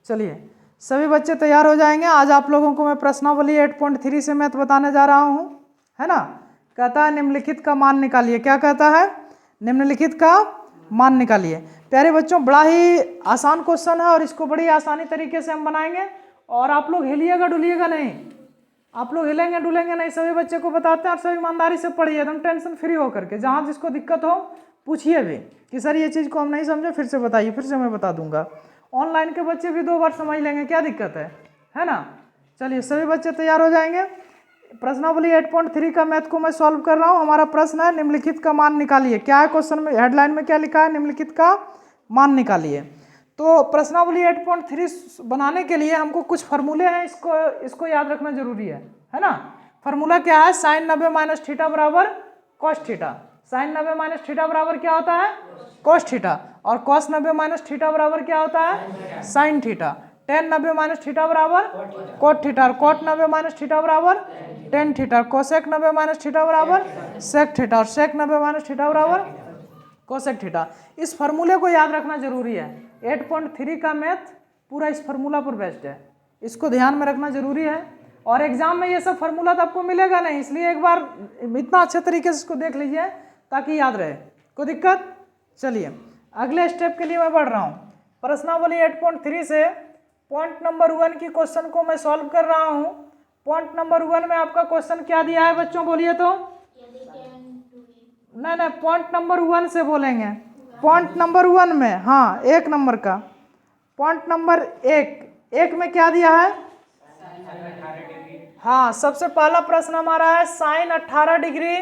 चलिए सभी बच्चे तैयार हो जाएंगे। आज आप लोगों को मैं प्रश्नावली 8.3 से मैथ बताने जा रहा हूँ, है ना। कहता है निम्नलिखित का मान निकालिए। क्या कहता है? निम्नलिखित का मान निकालिए। प्यारे बच्चों, बड़ा ही आसान क्वेश्चन है और इसको बड़ी आसानी तरीके से हम बनाएंगे। और आप लोग हिलिएगा डुलिएगा नहीं, आप लोग हिलेंगे डुलेंगे नहीं। सभी बच्चे को बताते हैं और सभी ईमानदारी से पढ़िए, एकदम टेंशन फ्री होकर के। जहाँ जिसको दिक्कत हो पूछिए भी कि सर ये चीज़ को हम नहीं समझे, फिर से बताइए, फिर से मैं बता दूंगा। ऑनलाइन के बच्चे भी 2 बार समझ लेंगे, क्या दिक्कत है ना। चलिए सभी बच्चे तैयार हो जाएंगे। प्रश्नावली 8.3 का मैथ को मैं सॉल्व कर रहा हूँ। हमारा प्रश्न है निम्नलिखित का मान निकालिए। क्या है क्वेश्चन में, हेडलाइन में क्या लिखा है? निम्नलिखित का मान निकालिए। तो प्रश्नावली 8.3 बनाने के लिए हमको कुछ फार्मूले हैं, इसको याद रखना जरूरी है ना। फार्मूला क्या है? साइन 90 माइनस थीटा बराबर cos theta. Sine 90 minus theta बराबर क्या होता है? Cos theta. और कॉस 90 माइनस थीटा बराबर क्या होता है? Sine theta. Tan 90 minus theta बराबर कोट थीटा। और कोट 90 माइनस थीटा बराबर tan theta. Cosec 90 minus theta बराबर सेक थीटा। और सेक 90 माइनस थीटा बराबर कोसेक थीटा। इस फार्मूले को याद रखना जरूरी है। 8.3 का मैथ पूरा इस फार्मूला पर बेस्ड है, इसको ध्यान में रखना जरूरी है। और एग्जाम में ये सब फार्मूला तो आपको मिलेगा नहीं, इसलिए एक बार इतना अच्छे तरीके से इसको देख लीजिए ताकि याद रहे। कोई दिक्कत? चलिए अगले स्टेप के लिए मैं बढ़ रहा हूँ। प्रश्नावली 8.3 से पॉइंट नंबर 1 की क्वेश्चन को मैं सॉल्व कर रहा हूँ। पॉइंट नंबर 1 में आपका क्वेश्चन क्या दिया है बच्चों, बोलिए तो। नहीं, पॉइंट नंबर 1 से बोलेंगे। पॉइंट नंबर 1 में, हाँ 1 नंबर का पॉइंट नंबर 1 में क्या दिया है? हाँ, सबसे पहला प्रश्न हमारा है साइन 18 डिग्री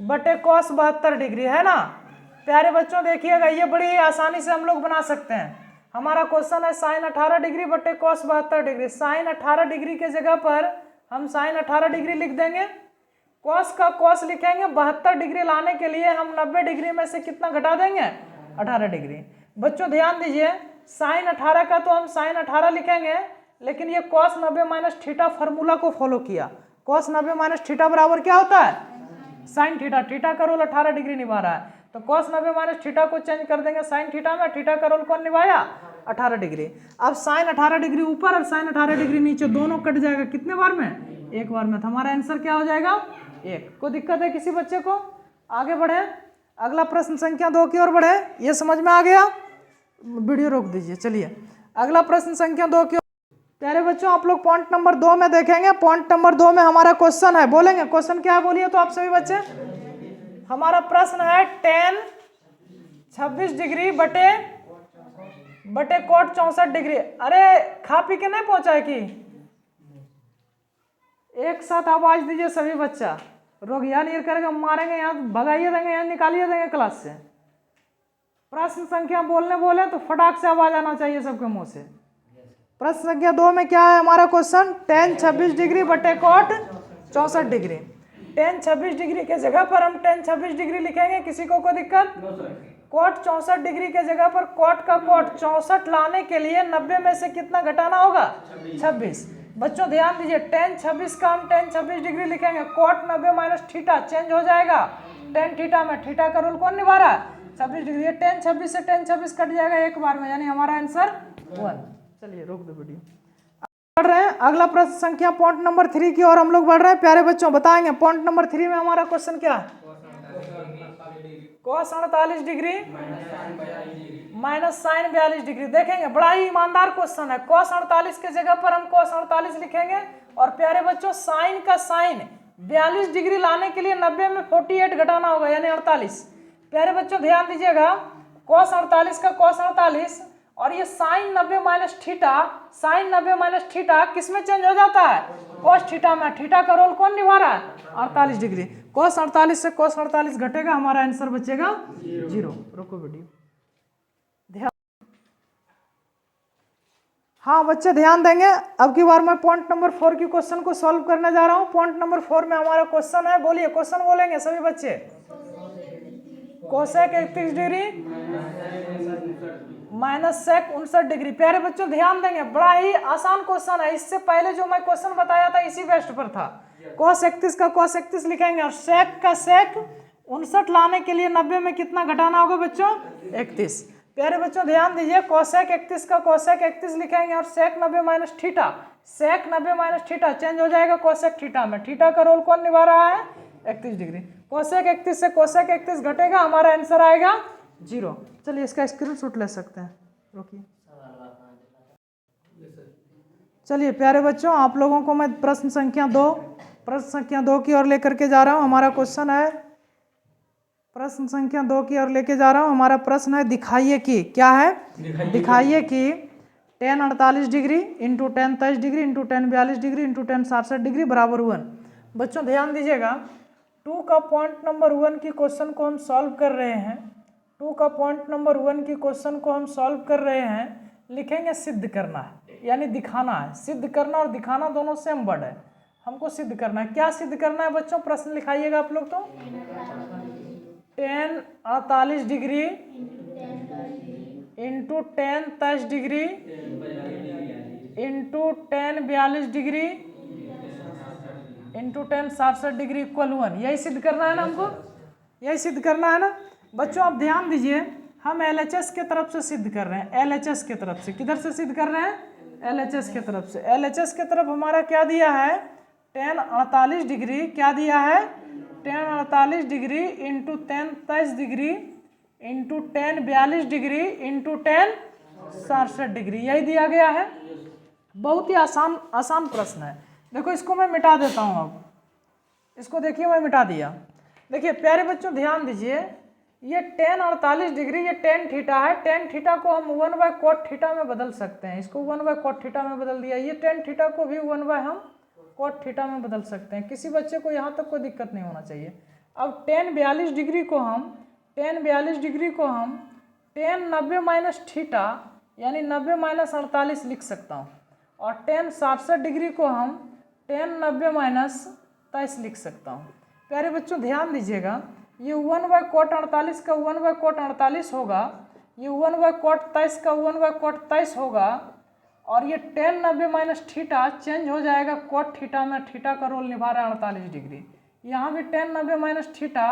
बटे कॉस 72 डिग्री, है ना। प्यारे बच्चों देखिएगा, ये बड़ी आसानी से हम लोग बना सकते हैं। हमारा क्वेश्चन है साइन 18 डिग्री बटे कॉस 72 डिग्री। साइन 18 डिग्री के जगह पर हम साइन 18 डिग्री लिख देंगे, कॉस का कॉस लिखेंगे। 72 डिग्री लाने के लिए हम 90 डिग्री में से कितना घटा देंगे? 18 डिग्री। बच्चों ध्यान दीजिए, साइन 18 का तो हम साइन 18 लिखेंगे, लेकिन ये कॉस 90 माइनस थीटा फार्मूला को फॉलो किया। कॉस 90 माइनस थीटा बराबर क्या होता है? Sine theta. थीटा का रोल 18 डिग्री निभा रहा है, तो कॉस 90 माइनस थीटा को चेंज कर देंगे साइन थीटा में। थीटा का रोल कौन निभाया? 18 डिग्री। अब साइन 18 डिग्री ऊपर और साइन 18 डिग्री नीचे, दोनों कट जाएगा कितने बार में? 1 बार में। तो हमारा आंसर क्या हो जाएगा? 1। कोई दिक्कत है किसी बच्चे को? आगे बढ़े, अगला प्रश्न संख्या 2 की ओर बढ़े। ये समझ में आ गया? वीडियो रोक दीजिए। चलिए अगला प्रश्न संख्या 2 की ओर। प्यारे बच्चों, आप लोग पॉइंट नंबर 2 में देखेंगे। पॉइंट नंबर 2 में हमारा क्वेश्चन है, बोलेंगे क्वेश्चन क्या है, बोलिए तो आप सभी बच्चे। हमारा प्रश्न है tan 26 डिग्री बटे कोट 64 डिग्री। अरे खा पी के नहीं पहुंचा है कि? एक साथ आवाज दीजिए सभी बच्चा, रोगिया नहीं करेगा, मारेंगे यहाँ, भगाइए देंगे यहाँ, निकालिए देंगे क्लास से। प्रश्न संख्या बोले तो फटाक से आवाज आना चाहिए सबके मुंह से। प्रश्न संख्या 2 में क्या है हमारा क्वेश्चन? tan 26 डिग्री बटे कोट 64 डिग्री। tan 26 डिग्री के जगह पर हम tan 26 डिग्री लिखेंगे, किसी को कोई दिक्कत? कोट 64 डिग्री के जगह पर कोट का कोट 64 लाने के लिए 90 में से कितना घटाना होगा? 26। बच्चों ध्यान दीजिए, tan 26 का हम tan 26 डिग्री लिखेंगे, कोट 90 माइनस थीटा चेंज हो जाएगा tan थीटा में। थीटा का रोल कौन निभा रहा है? 26 डिग्री। tan 26 से tan 26 कट जाएगा 1 बार में, यानी हमारा आंसर 1। चलिए रोक दो वीडियो, बढ़ रहे हैं। अगला प्रश्न संख्या पॉइंट नंबर 3 की ओर हम लोग बढ़ रहे हैं। प्यारे बच्चों बताएंगे पॉइंट नंबर 3 में हमारा क्वेश्चन क्या है? Cos 48 degree minus sine 42 degree. देखेंगे बड़ा ही ईमानदार क्वेश्चन है। कॉस 48 के जगह पर हम कॉस 48 लिखेंगे, और प्यारे बच्चों साइन का साइन 42 डिग्री लाने के लिए 90 में 48 घटाना होगा, यानी 48। प्यारे बच्चों ध्यान दीजिएगा, कॉस 48 का कॉस 48 और ये sine 90 minus theta, sine 90 minus theta किस में चेंज हो जाता है? कॉस थीटा में। थीटा का रोल कौन निभा रहा है? 48 डिग्री। कॉस 48 से कॉस 48 घटेगा, हमारा आंसर बचेगा 0। रुको वीडियो, ध्यान। हाँ बच्चे ध्यान देंगे। अब की बार मैं पॉइंट नंबर 4 की क्वेश्चन को सॉल्व करने जा रहा हूँ। पॉइंट नंबर 4 में हमारा क्वेश्चन है, बोलिए क्वेश्चन बोलेंगे सभी बच्चे। Cosec 31 degree minus sec 59 degree. प्यारे बच्चों ध्यान देंगे, बड़ा ही आसान क्वेश्चन है। इससे पहले जो मैं क्वेश्चन बताया था इसी बेस्ट पर था। cos 31 का cos 31 लिखेंगे, और सेक का सेक 59 लाने के लिए 90 में कितना घटाना होगा बच्चों? 31। प्यारे बच्चों ध्यान दीजिए, कोसेक 31 का कोसेक 31 लिखेंगे और सेक 90 माइनस थीटा, सेक 90 माइनस थीटा चेंज हो जाएगा कोसेक थीटा में। थीटा का रोल कौन निभा रहा है? 31 डिग्री। कोसेक 31 से कोसेक 31 घटेगा, हमारा आंसर आएगा 0। चलिए इसका स्क्रीनशॉट ले सकते हैं, रोकिए। चलिए प्यारे बच्चों, आप लोगों को मैं प्रश्न संख्या 2 की ओर लेकर के जा रहा हूँ। हमारा क्वेश्चन है प्रश्न संख्या 2 की ओर लेके जा रहा हूँ। हमारा प्रश्न है दिखाइए कि, क्या है? दिखाइए कि tan 48 degree into tan 23 degree into tan 42 degree into tan 67 degree बराबर 1। बच्चों ध्यान दीजिएगा, 2 का पॉइंट नंबर 1 की क्वेश्चन को हम सॉल्व कर रहे हैं। 2 का पॉइंट नंबर 1 की क्वेश्चन को हम सॉल्व कर रहे हैं। लिखेंगे सिद्ध करना है, यानी दिखाना है। सिद्ध करना और दिखाना दोनों सेम वर्ड है। हमको सिद्ध करना है। क्या सिद्ध करना है बच्चों? प्रश्न लिखाइएगा आप लोग। तो tan 48 degree into tan 23 degree into tan 42 degree into tan 67 degree equal 1। यही सिद्ध करना है ना हमको? यही सिद्ध करना है ना बच्चों? आप ध्यान दीजिए, हम LHS के तरफ से सिद्ध कर रहे हैं। LHS के तरफ से, किधर से सिद्ध कर रहे हैं? LHS के तरफ से। LHS के तरफ हमारा क्या दिया है? tan 48 डिग्री क्या दिया है? tan 48 degree into tan 23 degree into tan 42 degree into tan 67 degree, यही दिया गया है। बहुत ही आसान प्रश्न है। देखो इसको मैं मिटा देता हूँ। अब इसको देखिए, मैं मिटा दिया। देखिए प्यारे बच्चों ध्यान दीजिए, ये tan 48 डिग्री, ये tan थीटा है। tan थीटा को हम 1/cot थीटा में बदल सकते हैं। इसको 1/cot थीटा में बदल दिया। ये tan थीटा को भी 1/ हम cot थीटा में बदल सकते हैं। किसी बच्चे को यहाँ तक कोई दिक्कत नहीं होना चाहिए। अब tan 42 डिग्री को हम tan 90 माइनस थीटा यानी 90 माइनस 48 लिख सकता हूँ। और tan 67 डिग्री को हम tan 90 माइनस 23 लिख सकता हूँ। प्यारे बच्चों ध्यान दीजिएगा, ये 1/cot 48 का 1/cot 48 होगा, ये 1/cot 23 का 1/cot 23 होगा, और ये tan 90 माइनस थीटा चेंज हो जाएगा cot थीटा में। थीटा का रोल निभा रहा है 48 डिग्री। यहाँ भी tan 90 माइनस थीटा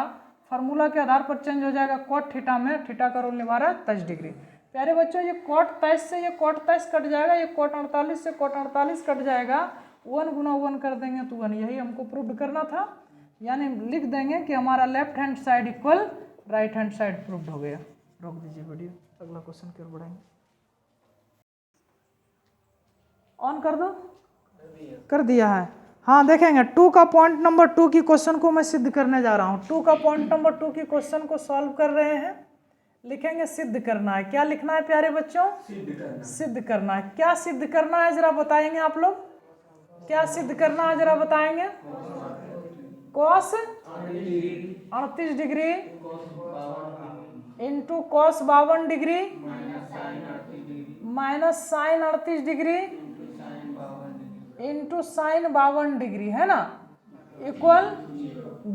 फार्मूला के आधार पर चेंज हो जाएगा cot थीटा में। थीटा का रोल निभा रहा है 23 डिग्री। प्यारे बच्चों ये cot 23 से ये cot 23 कट जाएगा, ये cot 48 से cot 48 कट जाएगा। 1 गुना 1 कर देंगे तो 1। यही हमको प्रूव करना था, यानी लिख देंगे कि हमारा left hand side equal right hand side proved हो गया। रोक दीजिए वीडियो, अगला क्वेश्चन की ओर बढ़ेंगे। ऑन कर दो, कर दिया है। हाँ देखेंगे, 2 का पॉइंट नंबर 2 की क्वेश्चन को मैं सिद्ध करने जा रहा हूँ। 2 का पॉइंट नंबर 2 की क्वेश्चन को सॉल्व कर रहे हैं। लिखेंगे सिद्ध करना है। क्या लिखना है प्यारे बच्चों? सिद्ध करना है। क्या सिद्ध करना है जरा बताएंगे आप लोग? क्या सिद्ध करना है जरा बताएंगे? cos 38 degree into cos 52 degree minus sine 38 degree into sine 52 degree, है ना, इक्वल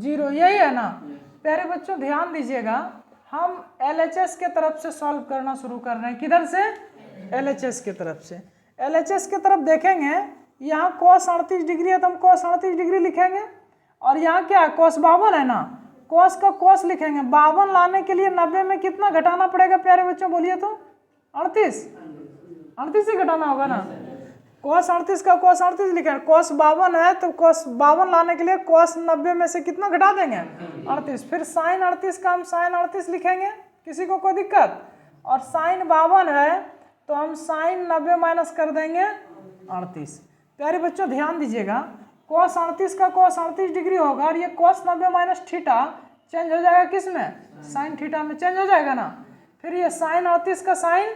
0। यही है ना प्यारे बच्चों? ध्यान दीजिएगा, हम LHS के तरफ से सॉल्व करना शुरू कर रहे हैं। किधर से? LHS के तरफ से। LHS के तरफ देखेंगे, यहाँ cos 38 डिग्री है तो हम cos 38 डिग्री लिखेंगे। और यहाँ क्या है? cos 52 है ना, cos का cos लिखेंगे। 52 लाने के लिए 90 में कितना घटाना पड़ेगा प्यारे बच्चों? बोलिए तो। 38 ही घटाना होगा ना। cos 38 का cos 38 लिखेंगे। cos 52 है तो cos 52 लाने के लिए cos 90 में से कितना घटा देंगे? 38। फिर sin 38 का हम sin 38 लिखेंगे। किसी को कोई दिक्कत? और sin 52 है तो हम sin 90 माइनस कर देंगे 38। प्यारे बच्चों ध्यान दीजिएगा, cos 38 का cos 38 डिग्री होगा, और ये cos 90 माइनस थीटा चेंज हो जाएगा किस में? sin थीटा में चेंज हो जाएगा ना। फिर ये sin 38 का sin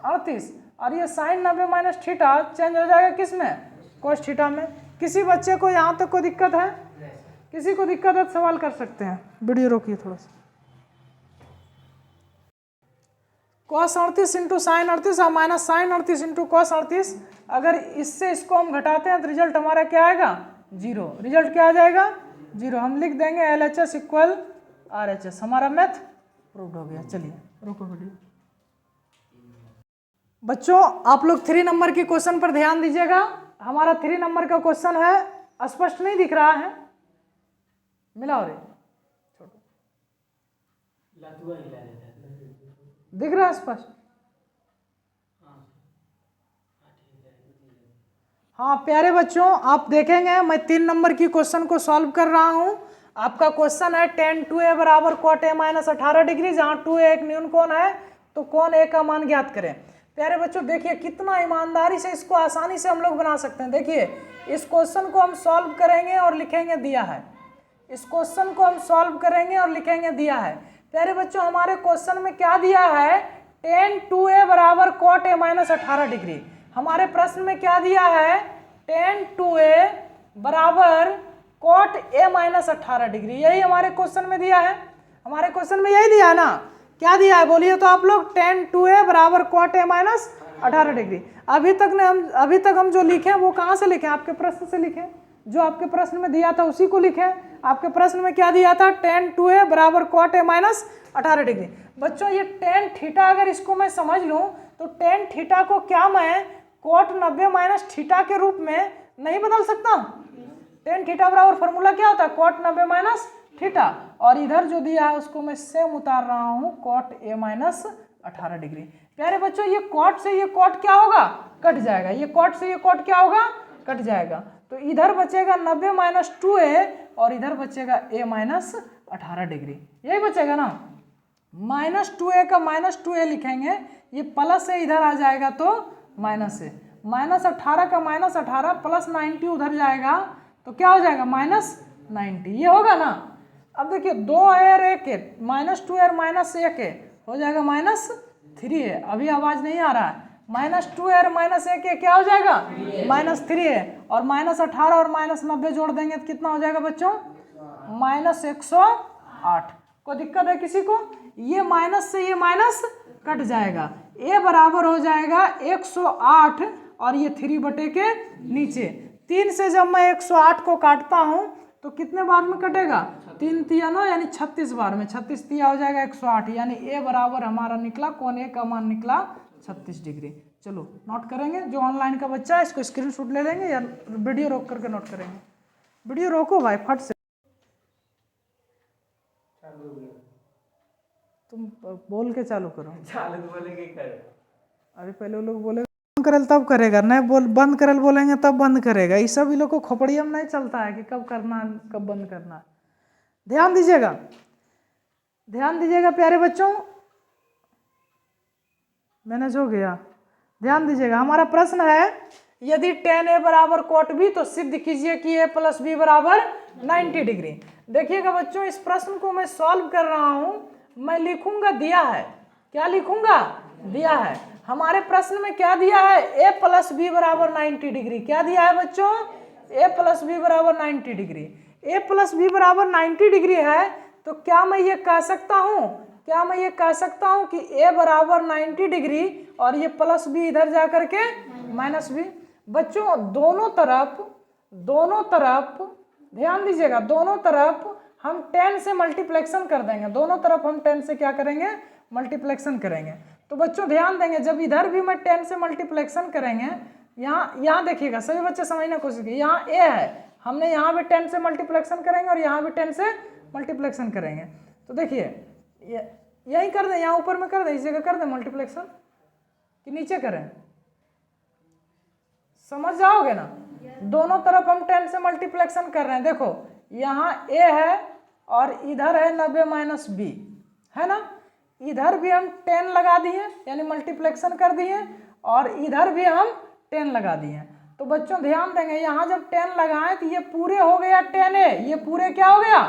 38, और ये sin 90 माइनस थीटा चेंज हो जाएगा किस में? cos थीटा में। किसी बच्चे को यहाँ तक कोई दिक्कत है? किसी को दिक्कत है तो सवाल कर सकते हैं। वीडियो रोकिए थोड़ा सा। cos 38 इंटू साइन 38 और माइनस साइन 38 इंटू cos 38, अगर इससे इसको हम घटाते हैं तो रिजल्ट हमारा क्या आएगा? 0। रिजल्ट क्या आ जाएगा? 0। हम लिख देंगे LHS इक्वल RHS। हमारा मैथ प्रूव्ड हो गया। चलिए रोको वीडियो। बच्चों आप लोग 3 नंबर की क्वेश्चन पर ध्यान दीजिएगा। हमारा 3 नंबर का क्वेश्चन है, स्पष्ट नहीं दिख रहा है, मिलाओ रे छोटो। दिख रहा है स्पष्ट? हाँ प्यारे बच्चों, आप देखेंगे मैं 3 नंबर की क्वेश्चन को सॉल्व कर रहा हूँ। आपका क्वेश्चन है tan 2a बराबर cot a माइनस 18 डिग्री, जहाँ 2a एक न्यून कोण है तो कोण a का मान ज्ञात करें। प्यारे बच्चों देखिए कितना ईमानदारी से इसको आसानी से हम लोग बना सकते हैं। देखिए इस क्वेश्चन को हम सॉल्व करेंगे और लिखेंगे दिया है, इस क्वेश्चन को हम सॉल्व करेंगे और लिखेंगे दिया है। प्यारे बच्चों हमारे क्वेश्चन में क्या दिया है, tan 2a बराबर cot a माइनस 18 डिग्री। हमारे प्रश्न में क्या दिया है, tan 2a बराबर cot a माइनस 18 डिग्री, यही हमारे क्वेश्चन में दिया है। हमारे क्वेश्चन में यही दिया है ना, क्या दिया है बोलिए तो आप लोग, tan 2a बराबर cot a माइनस 18 डिग्री। अभी तक हम जो लिखे वो कहाँ से लिखे, आपके प्रश्न से लिखे, जो आपके प्रश्न में दिया था उसी को लिखे। आपके प्रश्न में क्या दिया था, tan 2a बराबर cot a माइनस 18 डिग्री। बच्चों ये tan थीटा अगर इसको मैं समझ लूँ तो tan थीटा को क्या मैं cot 90 माइनस थीटा के रूप में नहीं बदल सकता। tan थीटा बराबर फॉर्मूला क्या होता है, cot 90 माइनस थीटा, और इधर जो दिया है उसको मैं सेम उतार रहा हूँ cot a माइनस 18 डिग्री। प्यारे बच्चों ये cot से ये cot क्या होगा, कट जाएगा, ये cot से ये cot क्या होगा, कट जाएगा। तो इधर बचेगा 90 माइनस 2a और इधर बचेगा a माइनस 18 डिग्री, यही बचेगा ना। माइनस 2a का माइनस 2a लिखेंगे, ये प्लस से इधर आ जाएगा तो माइनस से, माइनस 18 का माइनस 18 प्लस 90 उधर जाएगा तो क्या हो जाएगा, माइनस 90, ये होगा ना। अब देखिए 2 और 1 माइनस 2 और माइनस 1 हो जाएगा माइनस 3 है। अभी आवाज नहीं आ रहा है, माइनस 2 और माइनस 1 क्या हो जाएगा, माइनस 3 है, और माइनस 18 और माइनस 90 जोड़ देंगे तो कितना हो जाएगा बच्चों, माइनस 108। कोई दिक्कत है किसी को, ये माइनस से ये माइनस कट जाएगा, a बराबर हो जाएगा 108 और ये 3 बटे के नीचे 3 से जब मैं 108 को काटता हूँ तो कितने बार में कटेगा, 3 तिया 9 यानी 36 बार में, 36 तिया हो जाएगा 108, यानी a बराबर हमारा निकला, कोण a का मान निकला 36 डिग्री। चलो नोट करेंगे, जो ऑनलाइन का बच्चा है इसको स्क्रीनशॉट ले लेंगे या वीडियो रोक करके नोट करेंगे। वीडियो रोको भाई फट से, तुम बोल के चालू करो, चालू बोलेंगे कर। अभी पहले वो लोग बोले बंद करल तब करेगा, नहीं बोल बंद करल बोलेंगे तब बंद करेगा। ये सब ये लोग को खोपड़िया में नहीं चलता है कि कब करना कब बंद करना। ध्यान दीजिएगा, ध्यान दीजिएगा प्यारे बच्चों, मैनेज हो गया, ध्यान दीजिएगा। हमारा प्रश्न है यदि tan a बराबर cot b तो सिद्ध कीजिए कि a प्लस b बराबर 90 डिग्री। देखिएगा बच्चों इस प्रश्न को मैं सॉल्व कर रहा हूं, मैं लिखूंगा दिया है, क्या लिखूंगा, दिया है। हमारे प्रश्न में क्या दिया है, a प्लस b बराबर 90 डिग्री, क्या दिया है बच्चों, a प्लस b बराबर 90 डिग्री। a प्लस b बराबर 90 डिग्री है तो क्या मैं ये कह सकता हूँ, क्या मैं ये कह सकता हूँ कि a बराबर 90 डिग्री और ये प्लस b इधर जा करके माइनस b। बच्चों दोनों तरफ ध्यान दीजिएगा, दोनों तरफ हम 10 से मल्टीप्लेक्शन कर देंगे, दोनों तरफ हम 10 से क्या करेंगे, मल्टीप्लेक्शन करेंगे। तो बच्चों ध्यान देंगे, जब इधर भी मैं 10 से मल्टीप्लेक्शन करेंगे, यहाँ देखिएगा सभी बच्चे समझने की कोशिश कीजिए, यहाँ a है, हमने यहाँ भी 10 से मल्टीप्लेक्शन करेंगे और यहाँ भी 10 से मल्टीप्लेक्शन करेंगे। तो देखिए यही कर दें, यहाँ ऊपर में कर दें, इस जगह कर दें मल्टीप्लेक्शन कि नीचे करें, समझ जाओगे ना। दोनों तरफ हम 10 से मल्टीप्लेक्शन कर रहे हैं। देखो यहाँ a है और इधर है 90 माइनस b, है ना, इधर भी हम 10 लगा दिए यानी मल्टीप्लेक्शन कर दिए और इधर भी हम 10 लगा दिए। तो बच्चों ध्यान देंगे, यहाँ जब 10 लगाएं तो ये पूरे हो गया 10a, ये पूरे क्या हो गया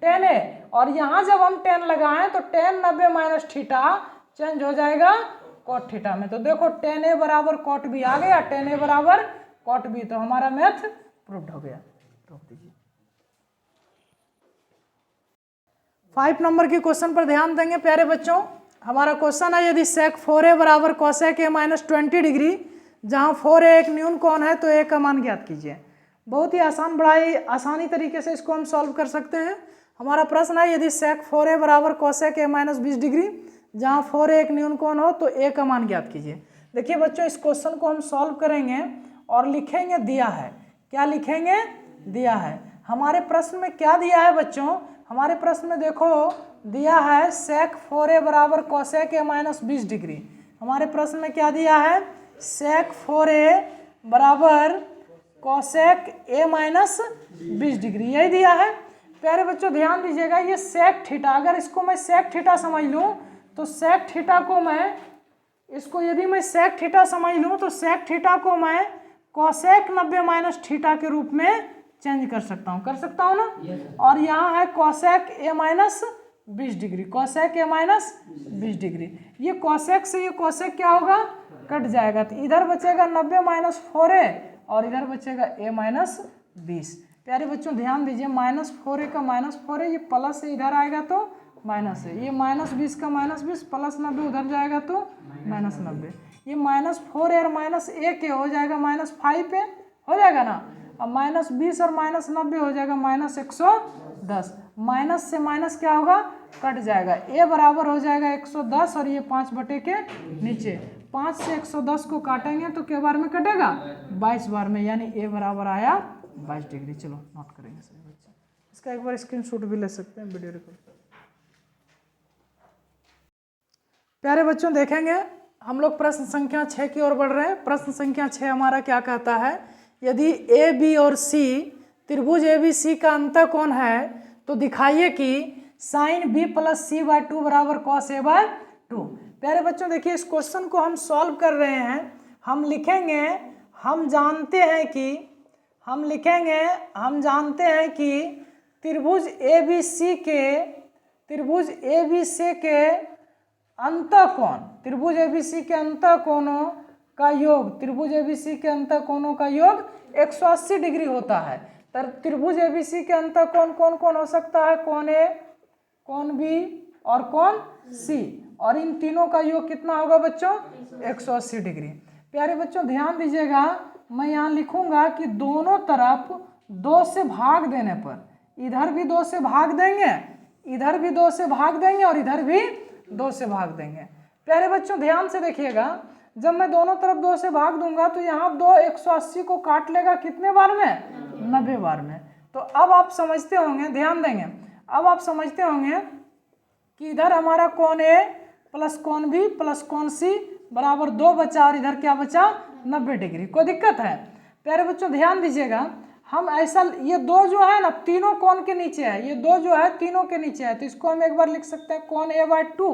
10a, और यहाँ जब हम 10 लगाएं तो 10 90 माइनस थीटा चेंज हो जाएगा cot थीटा में। तो देखो tan a बराबर cot b आ गया, tan a बराबर cot b, तो हमारा मैथ प्रूव्ड हो गया। रोक दीजिए। 5 नंबर के क्वेश्चन पर ध्यान देंगे प्यारे बच्चों। हमारा क्वेश्चन है यदि sec 4a बराबर cosec a माइनस 20 डिग्री, जहाँ 4a एक न्यून कोण है तो a का मान ज्ञात कीजिए। बहुत ही आसान, बड़ा ही आसानी तरीके से इसको हम सॉल्व कर सकते हैं। हमारा प्रश्न है यदि sec 4a बराबर cosec a माइनस 20 डिग्री, जहाँ 4a एक न्यून कोण हो तो a का मान ज्ञात कीजिए। देखिए बच्चों इस क्वेश्चन को हम सॉल्व करेंगे और लिखेंगे दिया है, क्या लिखेंगे, दिया है। हमारे प्रश्न में क्या दिया है बच्चों, हमारे प्रश्न में देखो दिया है sec 4a बराबर cosec a माइनस 20 डिग्री। हमारे प्रश्न में क्या दिया है? sec 4a बराबर cosec a माइनस 20 डिग्री, यही दिया है। प्यारे बच्चों ध्यान दीजिएगा, ये sec थीटा, अगर इसको मैं sec थीटा समझ लूँ तो sec थीटा को मैं, इसको यदि मैं sec थीटा समझ लूँ तो sec थीटा को मैं cosec 90 माइनस थीटा के रूप में चेंज कर सकता हूँ, कर सकता हूँ ना। और यहाँ है cosec a minus 20 degree, cosec a minus 20 degree. ये cosec से ये cosec क्या होगा? कट जाएगा, तो इधर बचेगा 90 माइनस 4a और इधर बचेगा a माइनस 20। प्यारे बच्चों ध्यान दीजिए, माइनस 4a का माइनस 4a, ये प्लस से इधर आएगा तो माइनस है, ये माइनस 20 का माइनस 20 प्लस 90 उधर जाएगा तो माइनस 90, ये माइनस 4a और माइनस a के हो जाएगा माइनस 5a, हो जाएगा ना। अब माइनस 20 और माइनस 90 हो जाएगा माइनस 110, माइनस से माइनस क्या होगा? कट जाएगा, a बराबर हो जाएगा 110 और ये 5 बटे के नीचे, 5 से 110 को काटेंगे तो क्या बार में कटेगा? 22 बार में, यानी a बराबर आया 22 डिग्री। चलो नोट करेंगे सभी बच्चे, इसका एक बार स्क्रीनशॉट भी ले सकते हैं वीडियो रिकॉर्ड। प्यारे बच्चों देखेंगे हम लोग प्रश्न संख्या 6 की ओर बढ़ रहे हैं। प्रश्न संख्या 6 हमारा क्या कहता है? यदि ए बी और सी त्रिभुज ए बी सी का अंतःकोण है तो दिखाइए कि साइन बी प्लस सी बाय 2 बराबर कॉस ए बाय 2। प्यारे बच्चों देखिए, इस क्वेश्चन को हम सॉल्व कर रहे हैं। हम लिखेंगे, हम जानते हैं कि, हम लिखेंगे, हम जानते हैं कि त्रिभुज ए बी सी के, त्रिभुज ए बी सी के अंतःकोण, त्रिभुज एबीसी के अंतःकोणों का योग, त्रिभुज एबीसी के अंतःकोणों का योग 180 डिग्री होता है। त्रिभुज एबीसी के अंतःकोण कौन कौन हो सकता है? कोण ए, कोण बी और कोण सी, और इन तीनों का योग कितना होगा बच्चों? 180 डिग्री। प्यारे बच्चों ध्यान दीजिएगा, मैं यहाँ लिखूंगा कि दोनों तरफ 2 से भाग देने पर, इधर भी 2 से भाग देंगे, इधर भी 2 से भाग देंगे और इधर भी 2 से भाग देंगे। प्यारे बच्चों ध्यान से देखिएगा, जब मैं दोनों तरफ 2 से भाग दूंगा तो यहाँ 2 180 को काट लेगा कितने बार में? 90 बार में। तो अब आप समझते होंगे, ध्यान देंगे, अब आप समझते होंगे कि इधर हमारा कोण ए प्लस कोण बी प्लस कोण सी बराबर 2 बचा और इधर क्या बचा? 90 डिग्री। कोई दिक्कत है? प्यारे बच्चों ध्यान दीजिएगा, हम ऐसा, ये 2 जो है ना तीनों कोण के नीचे है, ये 2 जो है तीनों के नीचे है, तो इसको हम एक बार लिख सकते हैं कोण ए बाय 2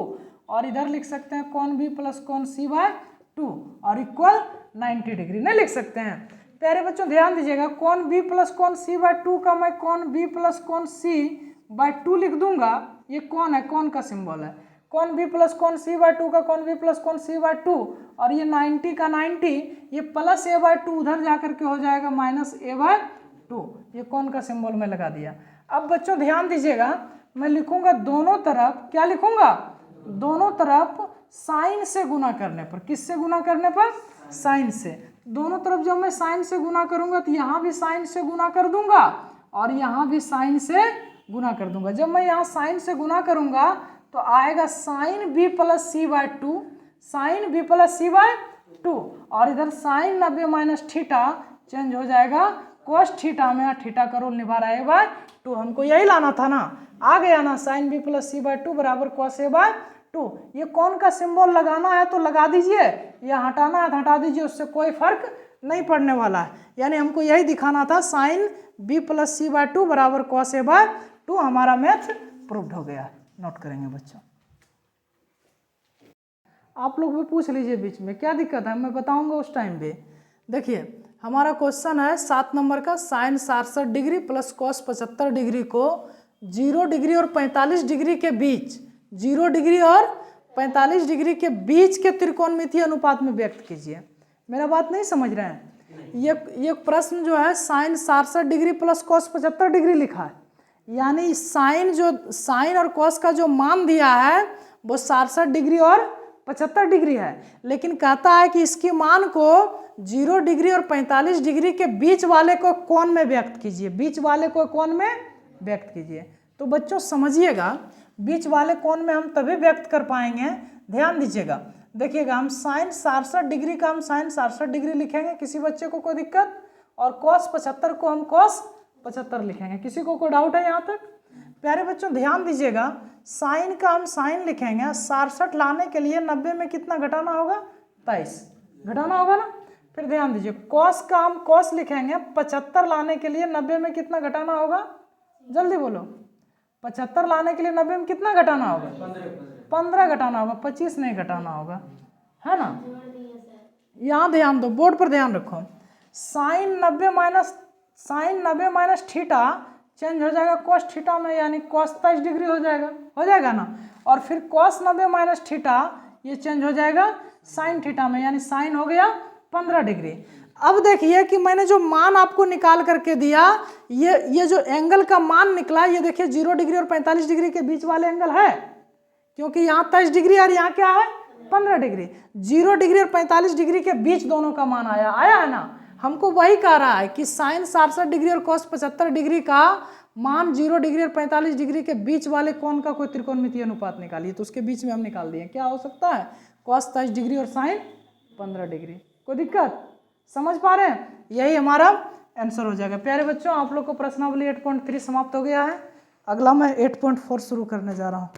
और इधर लिख सकते हैं कोण बी प्लस कोण सी बाय 2 और इक्वल 90 डिग्री, नहीं लिख सकते हैं? प्यारे बच्चों ध्यान दीजिएगा, कोण बी प्लस कोण सी बाय 2 का मैं कोण बी प्लस कोण सी बाय 2 लिख दूंगा, ये कोण है, कोण का सिंबल है, कोण बी प्लस कोण सी बाय 2 का कोण बी प्लस कोण सी बाय 2 और ये 90 का 90, ये प्लस ए बाय 2 उधर जाकर के हो जाएगा माइनस ए बाय 2, ये कोण का सिंबल मैं लगा दिया। अब बच्चों ध्यान दीजिएगा, मैं लिखूंगा दोनों तरफ, क्या लिखूंगा? दोनों तरफ साइन से गुना करने पर, किससे गुना करने पर? साइन से। दोनों तरफ जब मैं साइन से गुना करूंगा तो यहाँ भी साइन से गुना कर दूंगा और यहाँ भी साइन से गुना कर दूंगा। जब मैं यहाँ साइन से गुना करूंगा तो आएगा साइन बी प्लस सी बाय 2, साइन बी प्लस सी बाय 2 और इधर साइन 90 माइनस थीटा चेंज हो जाएगा कोस थीटा में, थीटा का रोल निभा रहा है बाय 2। हमको यही लाना था ना, आ गया ना, साइन बी प्लस सी बाय 2 बराबर कॉस ए बाय 2। ये कौन का सिंबल लगाना है तो लगा दीजिए, या हटाना है तो हटा दीजिए, उससे कोई फर्क नहीं पड़ने वाला है। यानी हमको यही दिखाना था, साइन बी प्लस सी बाय 2 बराबर कॉस ए बाय 2। हमारा मैथ प्रूव्ड हो गया। नोट करेंगे बच्चों, आप लोग भी पूछ लीजिए बीच में, क्या दिक्कत है मैं बताऊंगा उस टाइम पे। देखिए हमारा क्वेश्चन है 7 नंबर का, sine 67 degree plus cos 75 degree को 0 डिग्री और 45 डिग्री के बीच, 0 डिग्री और 45 डिग्री के बीच के त्रिकोणमितीय अनुपात में व्यक्त कीजिए। मेरा बात नहीं समझ रहे हैं? ये प्रश्न जो है sine 67 degree plus cos 75 degree लिखा है, यानी साइन और कॉस का जो मान दिया है वो 67 डिग्री और 75 डिग्री है, लेकिन कहता है कि इसके मान को 0 डिग्री और 45 डिग्री के बीच वाले को कोण में व्यक्त कीजिए, बीच वाले को कोण में व्यक्त कीजिए। तो बच्चों समझिएगा, बीच वाले कोण में हम तभी व्यक्त कर पाएंगे, ध्यान दीजिएगा। देखिएगा, हम साइन 67 डिग्री का हम साइन 67 डिग्री लिखेंगे, किसी बच्चे को कोई दिक्कत? और कॉस 75 को हम कॉस 75 लिखेंगे, किसी को कोई डाउट है यहाँ तक? प्यारे बच्चों ध्यान दीजिएगा, साइन का हम साइन लिखेंगे, 67 लाने के लिए 90 में कितना घटाना होगा, 23 घटाना होगा ना। फिर ध्यान दीजिए, कॉस का हम कॉस लिखेंगे, 75 लाने के लिए 90 में कितना घटाना होगा, जल्दी बोलो, 75 लाने के लिए 90 में कितना घटाना होगा, 15 घटाना होगा, 25 नहीं घटाना होगा, है ना। यहाँ ध्यान दो, बोर्ड पर ध्यान रखो, साइन 90 माइनस थीटा चेंज हो जाएगा कॉस थीटा में, यानी कॉस 23 डिग्री हो जाएगा ना। और फिर कॉस 90 माइनस थीटा ये चेंज हो जाएगा साइन थीटा में, यानी साइन हो गया 15 डिग्री। अब देखिए कि मैंने जो मान आपको निकाल करके दिया, ये जो एंगल का मान निकला, ये देखिए 0 डिग्री और 45 डिग्री के बीच वाले एंगल है, क्योंकि यहाँ 23 डिग्री और यहाँ क्या है 15 डिग्री। 0 डिग्री और 45 डिग्री के बीच दोनों का मान आया है ना। हमको वही कह रहा है कि साइन 67 डिग्री और कॉस 75 डिग्री का मान 0 डिग्री और 45 डिग्री के बीच वाले कोण का कोई त्रिकोणमितीय अनुपात निकालिए। तो उसके बीच में हम निकाल दिए, क्या हो सकता है, कॉस 23 डिग्री और साइन 15 डिग्री। कोई दिक्कत, समझ पा रहे हैं, यही हमारा आंसर हो जाएगा। प्यारे बच्चों, आप लोग को प्रश्नावली 8.3 समाप्त हो गया है। अगला मैं 8.4 शुरू करने जा रहा हूँ।